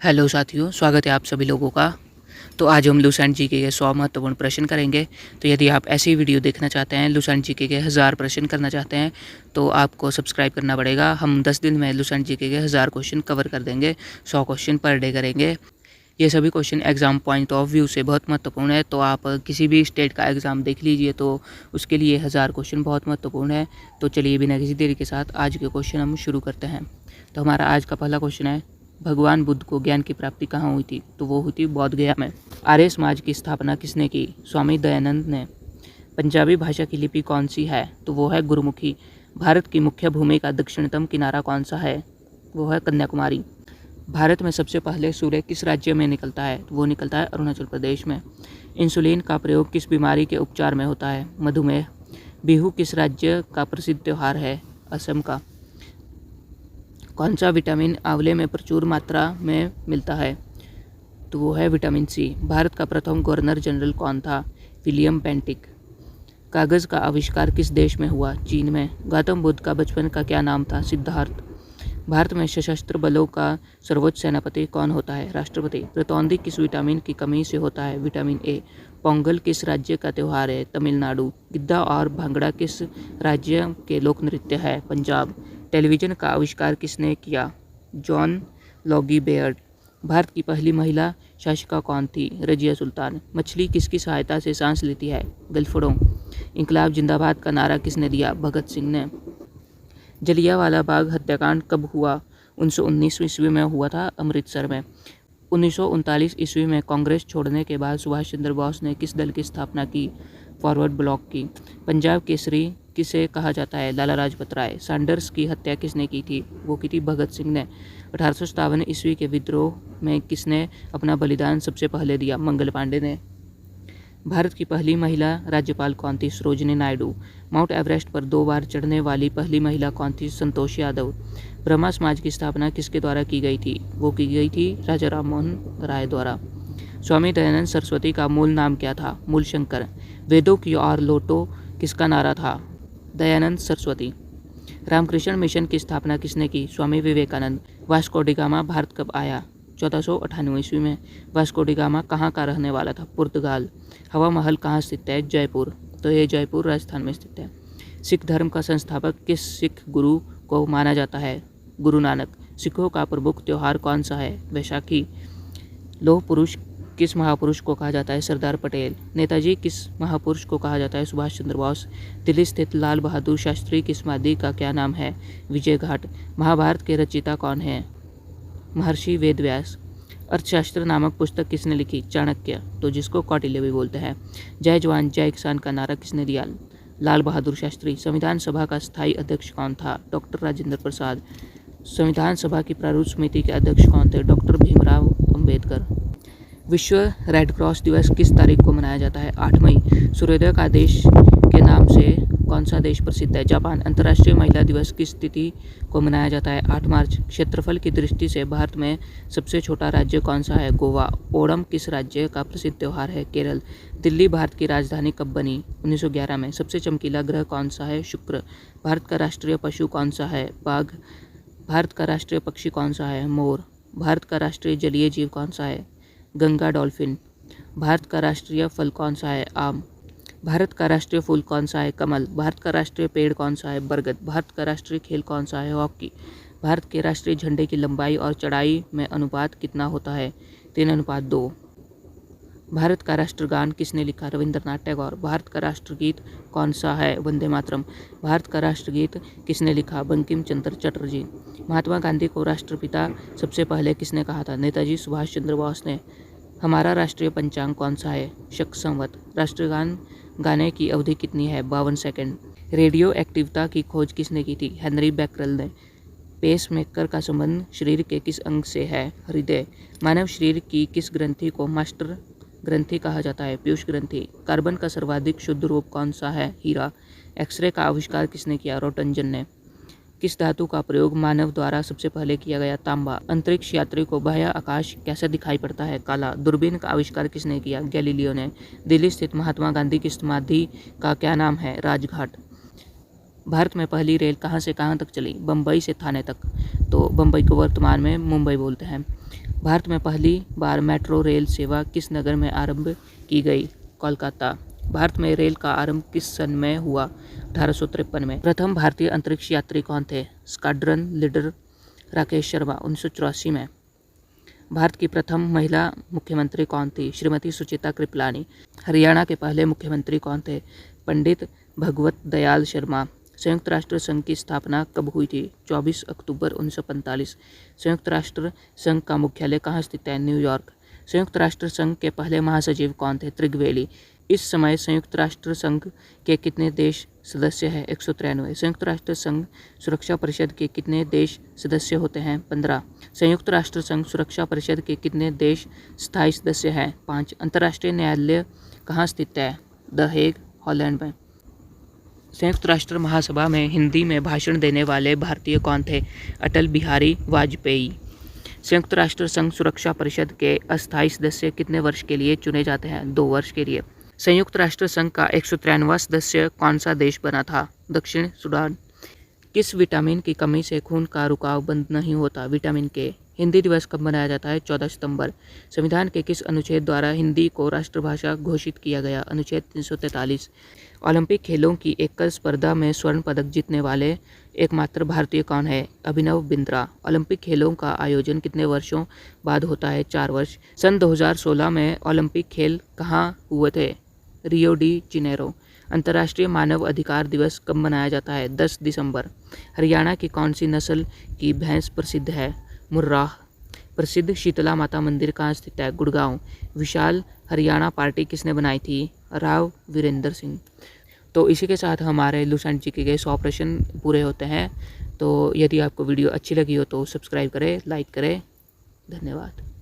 Hello साथियों, स्वागत है आप सभी लोगों का। तो आज हम लुसेंट जीके के 100 महत्वपूर्ण प्रश्न करेंगे। तो यदि आप ऐसी वीडियो देखना चाहते हैं, लुसेंट जीके के 1000 प्रश्न करना चाहते हैं, तो आपको सब्सक्राइब करना पड़ेगा। हम 10 दिन में लुसेंट जीके के 1000 क्वेश्चन कवर कर देंगे। 100 क्वेश्चन पर डे करेंगे। ये सभी question exam point of view से बहुत महत्वपूर्ण है। तो आप किसी भी स्टेट का एग्ज़ाम देख लीजिए, तो उसके लिए 1000 क्वेश्चन बहुत महत्वपूर्ण है। तो चलिए बिना किसी देरी के साथ आज के क्वेश्चन हम शुरू करते हैं। तो हमारा आज का पहला क्वेश्चन है, भगवान बुद्ध को ज्ञान की प्राप्ति कहाँ हुई थी? तो वो हुई थी बोध गया में। आर्य समाज की स्थापना किसने की? स्वामी दयानंद ने। पंजाबी भाषा की लिपि कौन सी है? तो वो है गुरुमुखी। भारत की मुख्य भूमि का दक्षिणतम किनारा कौन सा है? वो है कन्याकुमारी। भारत में सबसे पहले सूर्य किस राज्य में निकलता है? तो वो निकलता है अरुणाचल प्रदेश में। इंसुलिन का प्रयोग किस बीमारी के उपचार में होता है? मधुमेह। बिहू किस राज्य का प्रसिद्ध त्यौहार है? असम का। कौन सा विटामिन आंवले में प्रचुर मात्रा में मिलता है? तो वो है विटामिन सी। भारत का प्रथम गवर्नर जनरल कौन था? William Bentinck. कागज़ का आविष्कार किस देश में हुआ? चीन में। गौतम बुद्ध का बचपन का क्या नाम था? सिद्धार्थ। भारत में सशस्त्र बलों का सर्वोच्च सेनापति कौन होता है? राष्ट्रपति। प्रतिद्वंदी किस विटामिन की कमी से होता है? Vitamin A. पोंगल किस राज्य का त्यौहार है? तमिलनाडु। गिद्धा और भांगड़ा किस राज्य के लोक नृत्य है? पंजाब। टेलीविज़न का आविष्कार किसने किया? जॉन लॉगी बेयर्ड। भारत की पहली महिला शासिका कौन थी? रजिया सुल्तान। मछली किसकी सहायता से सांस लेती है? गलफड़ों। इंकलाब जिंदाबाद का नारा किसने दिया? भगत सिंह ने। जलियांवाला बाग हत्याकांड कब हुआ? 1919 ईस्वी में हुआ था, अमृतसर में। 1939 ईस्वी में कांग्रेस छोड़ने के बाद सुभाष चंद्र बोस ने किस दल की स्थापना की? फॉरवर्ड ब्लॉक की। पंजाब केसरी किसे कहा जाता है? लाला लाजपत राय। सैंडर्स की हत्या किसने की थी? वो की थी भगत सिंह ने। 1857 ईस्वी के विद्रोह में किसने अपना बलिदान सबसे पहले दिया? मंगल पांडे ने। भारत की पहली महिला राज्यपाल कौन थी? सरोजिनी नायडू। माउंट एवरेस्ट पर 2 बार चढ़ने वाली पहली महिला कौन थी? संतोष यादव। ब्रह्मा समाज की स्थापना किसके द्वारा की गई थी? वो की गई थी राजा राममोहन राय द्वारा। स्वामी दयानंद सरस्वती का मूल नाम क्या था? मूलशंकर। वेदों की ओर लौटो किसका नारा था? दयानंद सरस्वती। रामकृष्ण मिशन की स्थापना किसने की? Swami Vivekananda. Vasco da Gama Bharat कब आया? 1498 ईस्वी में। वास्को डी गामा कहाँ का रहने वाला था? पुर्तगाल। हवा महल कहाँ स्थित है? जयपुर। तो ये जयपुर राजस्थान में स्थित है। सिख धर्म का संस्थापक किस सिख गुरु को माना जाता है? गुरु नानक। सिखों का प्रमुख त्यौहार कौन सा है? वैशाखी। लौह पुरुष किस महापुरुष को कहा जाता है? सरदार पटेल। नेताजी किस महापुरुष को कहा जाता है? सुभाष चंद्र बोस। दिल्ली स्थित लाल बहादुर शास्त्री की समाधि का क्या नाम है? विजय घाट। महाभारत के रचयिता कौन है? महर्षि वेदव्यास। अर्थशास्त्र नामक पुस्तक किसने लिखी? चाणक्य, तो जिसको कौटिल्य भी बोलते हैं। जय जवान जय किसान का नारा किसने दिया? लाल बहादुर शास्त्री। संविधान सभा का स्थायी अध्यक्ष कौन था? डॉक्टर राजेंद्र प्रसाद। संविधान सभा की प्रारूप समिति के अध्यक्ष कौन थे? डॉक्टर भीमराव अंबेडकर। विश्व रेड क्रॉस दिवस किस तारीख को मनाया जाता है? 8 मई। सूर्योदय का देश के नाम से कौन सा देश प्रसिद्ध है? जापान। अंतर्राष्ट्रीय महिला दिवस किस तिथि को मनाया जाता है? 8 मार्च। क्षेत्रफल की दृष्टि से भारत में सबसे छोटा राज्य कौन सा है? गोवा। ओणम किस राज्य का प्रसिद्ध त्यौहार है? केरल। दिल्ली भारत की राजधानी कब बनी? 1911 में। सबसे चमकीला ग्रह कौन सा है? शुक्र। भारत का राष्ट्रीय पशु कौन सा है? बाघ। भारत का राष्ट्रीय पक्षी कौन सा है? मोर। भारत का राष्ट्रीय जलीय जीव कौन सा है? गंगा डॉल्फिन। भारत का राष्ट्रीय फल कौन सा है? आम। भारत का राष्ट्रीय फूल कौन सा है? कमल। भारत का राष्ट्रीय पेड़ कौन सा है? बरगद। भारत का राष्ट्रीय खेल कौन सा है? हॉकी। भारत के राष्ट्रीय झंडे की लंबाई और चौड़ाई में अनुपात कितना होता है? 3:2। भारत का राष्ट्रगान किसने लिखा? रविंद्रनाथ टैगोर। भारत का राष्ट्रगीत कौन सा है? वंदे मातरम। भारत का राष्ट्रगीत किसने लिखा? बंकिम चंद्र चटर्जी। महात्मा गांधी को राष्ट्रपिता सबसे पहले किसने कहा था? नेताजी सुभाष चंद्र बोस ने। हमारा राष्ट्रीय पंचांग कौन सा है? शक संवत। राष्ट्रगान गाने की अवधि कितनी है? 52 सेकंड। रेडियो एक्टिविटी की खोज किसने की थी? हेनरी बैकरल ने। पेस मेकर का संबंध शरीर के किस अंग से है? हृदय। मानव शरीर की किस ग्रंथि को मास्टर ग्रंथि कहा जाता है? पीयूष ग्रंथि। कार्बन का सर्वाधिक शुद्ध रूप कौन सा है? हीरा। एक्सरे का आविष्कार किसने किया? रोटंजन ने। किस धातु का प्रयोग मानव द्वारा सबसे पहले किया गया? तांबा। अंतरिक्ष यात्री को बाह्य आकाश कैसा दिखाई पड़ता है? काला। दूरबीन का आविष्कार किसने किया? गैलीलियो ने। दिल्ली स्थित महात्मा गांधी की समाधि का क्या नाम है? राजघाट। भारत में पहली रेल कहाँ से कहाँ तक चली? बम्बई से थाने तक। तो बम्बई को वर्तमान में मुंबई बोलते हैं। भारत में पहली बार मेट्रो रेल सेवा किस नगर में आरंभ की गई? कोलकाता। भारत में रेल का आरंभ किस सन में हुआ? 1853 में। प्रथम भारतीय अंतरिक्ष यात्री कौन थे? स्क्वाड्रन लीडर राकेश शर्मा 1984 में। भारत की प्रथम महिला मुख्यमंत्री कौन थी? श्रीमती सुचिता कृपलानी। हरियाणा के पहले मुख्यमंत्री कौन थे? पंडित भगवत दयाल शर्मा। संयुक्त राष्ट्र संघ की स्थापना कब हुई थी? 24 अक्टूबर 1945। संयुक्त राष्ट्र संघ का मुख्यालय कहाँ स्थित है? न्यूयॉर्क। संयुक्त राष्ट्र संघ के पहले महासचिव कौन थे? त्रिगवेली। इस समय संयुक्त राष्ट्र संघ के कितने देश सदस्य हैं? 193। संयुक्त राष्ट्र संघ सुरक्षा परिषद के कितने देश सदस्य होते हैं? 15। संयुक्त राष्ट्र संघ सुरक्षा परिषद के कितने देश स्थायी सदस्य हैं? 5। अंतर्राष्ट्रीय न्यायालय कहाँ स्थित है? द हेग, हॉलैंड में। संयुक्त राष्ट्र महासभा में हिंदी में भाषण देने वाले भारतीय कौन थे? अटल बिहारी वाजपेयी। संयुक्त राष्ट्र संघ सुरक्षा परिषद के अस्थायी सदस्य कितने वर्ष के लिए चुने जाते हैं? 2 वर्ष के लिए। संयुक्त राष्ट्र संघ का 193वां सदस्य कौन सा देश बना था? दक्षिण सूडान। किस विटामिन की कमी से खून का रुकाव बंद नहीं होता? विटामिन के। हिंदी दिवस कब मनाया जाता है? 14 सितंबर। संविधान के किस अनुच्छेद द्वारा हिंदी को राष्ट्रभाषा घोषित किया गया? अनुच्छेद 343। ओलंपिक खेलों की एकल स्पर्धा में स्वर्ण पदक जीतने वाले एकमात्र भारतीय कौन है? अभिनव बिंद्रा। ओलंपिक खेलों का आयोजन कितने वर्षों बाद होता है? 4 वर्ष। सन 2016 में ओलंपिक खेल कहाँ हुए थे? Rio de Janeiro. अंतर्राष्ट्रीय मानव अधिकार दिवस कब मनाया जाता है? 10 दिसंबर। हरियाणा की कौन सी नस्ल की भैंस प्रसिद्ध है? मुर्राह। प्रसिद्ध शीतला माता मंदिर कहाँ स्थित है? गुड़गांव। विशाल हरियाणा पार्टी किसने बनाई थी? राव वीरेंद्र सिंह। तो इसी के साथ हमारे लुसेंट जीके के 100 प्रश्न पूरे होते हैं। तो यदि आपको वीडियो अच्छी लगी हो तो सब्सक्राइब करें, लाइक करें। धन्यवाद।